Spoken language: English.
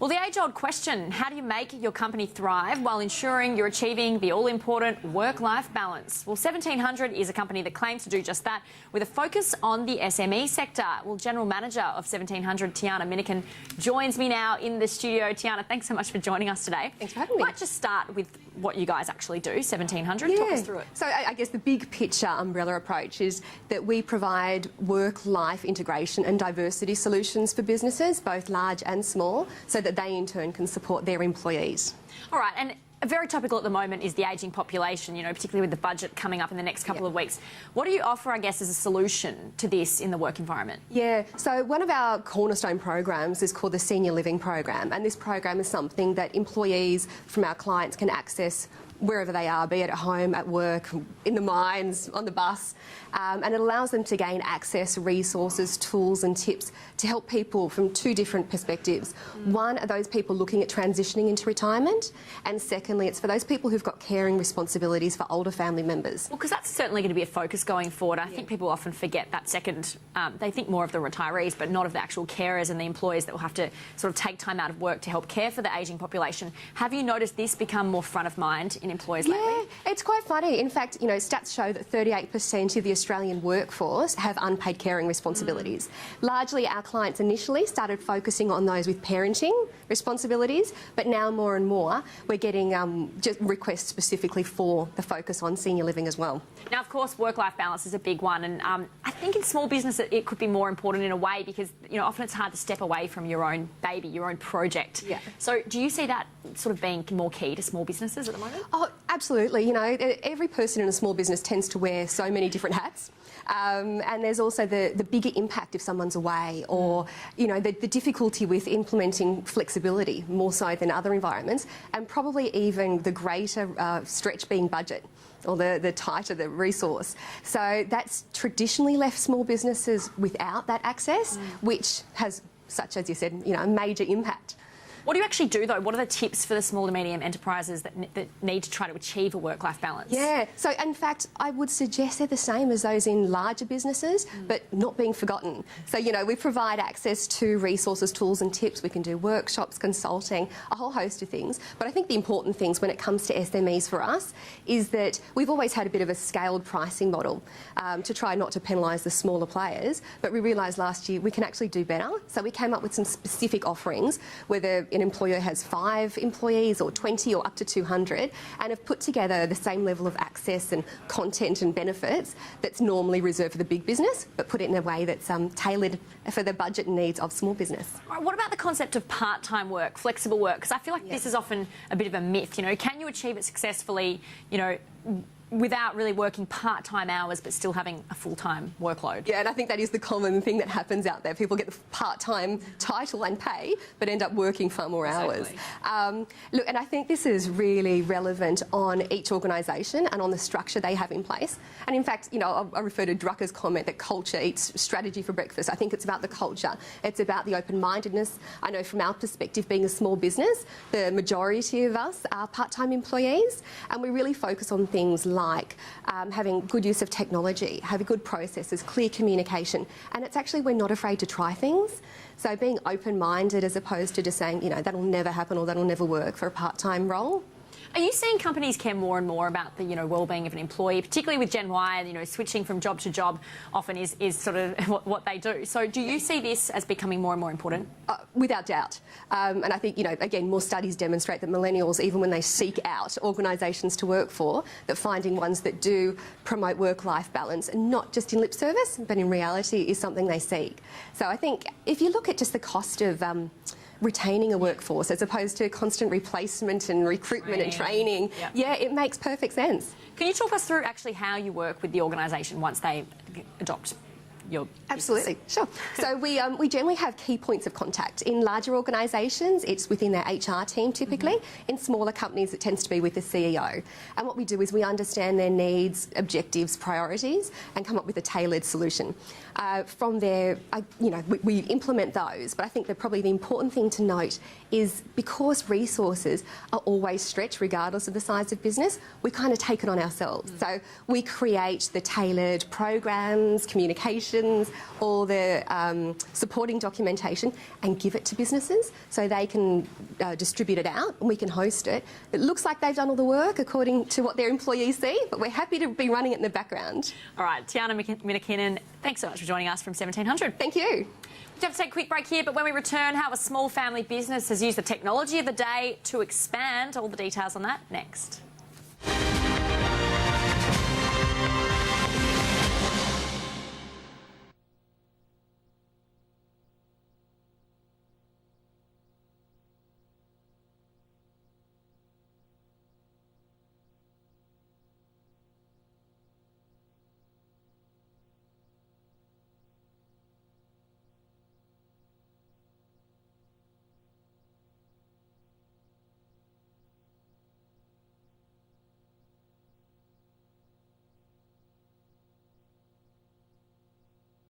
Well, the age-old question, how do you make your company thrive while ensuring you're achieving the all-important work-life balance? Well, 1700 is a company that claims to do just that with a focus on the SME sector. Well, General Manager of 1700, Tiana Minnikin, joins me now in the studio. Tiana, thanks so much for joining us today. Thanks for having me. Let's just start with what you guys actually do, 1700. Talk us through it. So I guess the big picture umbrella approach is that we provide work-life integration and diversity solutions for businesses, both large and small, so that they in turn can support their employees. All right, and very topical at the moment is the ageing population, you know, particularly with the budget coming up in the next couple of weeks. What do you offer, I guess, as a solution to this in the work environment? Yeah, so one of our cornerstone programs is called the Senior Living Program, and this program is something that employees from our clients can access wherever they are, be it at home, at work, in the mines, on the bus, and it allows them to gain access, resources, tools and tips to help people from two different perspectives. One are those people looking at transitioning into retirement, and secondly, it's for those people who've got caring responsibilities for older family members. Well, because that's certainly going to be a focus going forward. I think people often forget that second. They think more of the retirees, but not of the actual carers and the employees that will have to sort of take time out of work to help care for the ageing population. Have you noticed this become more front of mind in employees lately? Yeah, it's quite funny. In fact, you know, stats show that 38% of the Australian workforce have unpaid caring responsibilities. Largely, our clients initially started focusing on those with parenting responsibilities, but now more and more we're getting just requests specifically for the focus on senior living as well. Now, of course, work-life balance is a big one, and I think in small business it could be more important in a way because, you know, often it's hard to step away from your own baby, your own project. Yeah. So do you see that sort of being more key to small businesses at the moment? Oh, absolutely. You know, every person in a small business tends to wear so many different hats. And there's also the bigger impact if someone's away, or, you know, the difficulty with implementing flexibility more so than other environments, and probably even the greater stretch being budget, or the tighter the resource. So that's traditionally left small businesses without that access, which has, such as you said, you know, a major impact. What do you actually do, though? What are the tips for the small to medium enterprises that need to try to achieve a work-life balance? Yeah, so in fact, I would suggest they're the same as those in larger businesses, but not being forgotten. So, you know, we provide access to resources, tools and tips. We can do workshops, consulting, a whole host of things. But I think the important things when it comes to SMEs for us is that we've always had a bit of a scaled pricing model to try not to penalise the smaller players, but we realised last year we can actually do better. So we came up with some specific offerings, whether an employer has 5 employees or 20 or up to 200, and have put together the same level of access and content and benefits that's normally reserved for the big business, but put it in a way that's tailored for the budget and needs of small business. All right, what about the concept of part-time work, flexible work? Because I feel like this is often a bit of a myth. You know, can you achieve it successfully, you know, without really working part-time hours but still having a full-time workload? Yeah, and I think that is the common thing that happens out there. People get the part-time title and pay but end up working far more hours. Look, and I think this is really relevant on each organisation and on the structure they have in place. And in fact, you know, I refer to Drucker's comment that culture eats strategy for breakfast. I think it's about the culture. It's about the open-mindedness. I know from our perspective, being a small business, the majority of us are part-time employees, and we really focus on things like having good use of technology, having good processes, clear communication, and it's actually we're not afraid to try things. So being open-minded as opposed to just saying, you know, that'll never happen or that'll never work for a part-time role. Are you seeing companies care more and more about the, you know, well-being of an employee, particularly with Gen Y? You know, switching from job to job often is sort of what they do. So do you see this as becoming more and more important? Without doubt. And I think, you know, again, more studies demonstrate that millennials, even when they seek out organisations to work for, that finding ones that do promote work-life balance, and not just in lip service, but in reality, is something they seek. So I think if you look at just the cost of retaining a workforce as opposed to constant replacement and recruitment and training, yeah, it makes perfect sense. Can you talk us through actually how you work with the organisation once they adopt your Absolutely, sure. So we generally have key points of contact. In larger organisations, it's within their HR team typically. In smaller companies, it tends to be with the CEO. And what we do is we understand their needs, objectives, priorities, and come up with a tailored solution. From there, you know, we implement those. But I think that probably the important thing to note is because resources are always stretched regardless of the size of business, we kind of take it on ourselves. So we create the tailored programs, communication, questions, all the supporting documentation, and give it to businesses so they can distribute it out and we can host it. It looks like they've done all the work according to what their employees see, but we're happy to be running it in the background. All right, Tiana Minnikin, thanks so much for joining us from 1700. Thank you. We have to take a quick break here, but when we return, how a small family business has used the technology of the day to expand. All the details on that next.